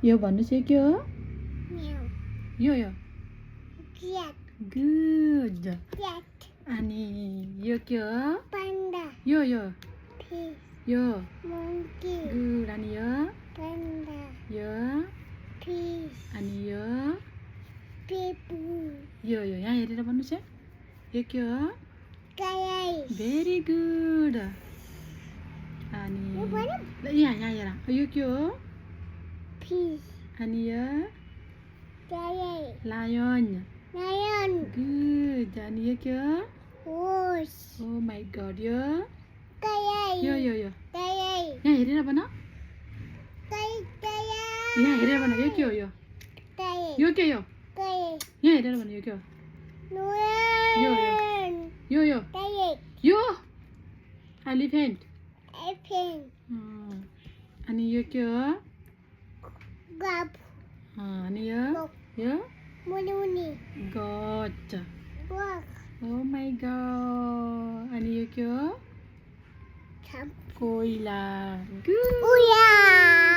यो भन्नुहोस् यो के हो Meow. यो Cat. Good Cat. अनि यो के हो Panda. यो Fish. यो Monkey. गुड अनि Panda. यो Fish. अनि People. यो यहाँ हेरेर भन्नुहोस् यो के हो Guys. भेरी गुड अनि यहाँ हेर यो के हो Fish. अनि यो Guys. Lion Lion. गुड अनि यो के हो Horse. ओ माय गॉड यो Guys. यो Guys. यहाँ हेरेर भन Guys. यहाँ हेरेर भन यो के हो Guys. यो के हो Guys. यहाँ हेरेर भन यो के हो Lion. यो Guys. यो एलिफेन्ट Elephant. अनि यो के हो Gap. अनि यो Mooney. गट Walk. ओ माय गॉड अनि यो के हो Jump. कोइला गुड Ouya.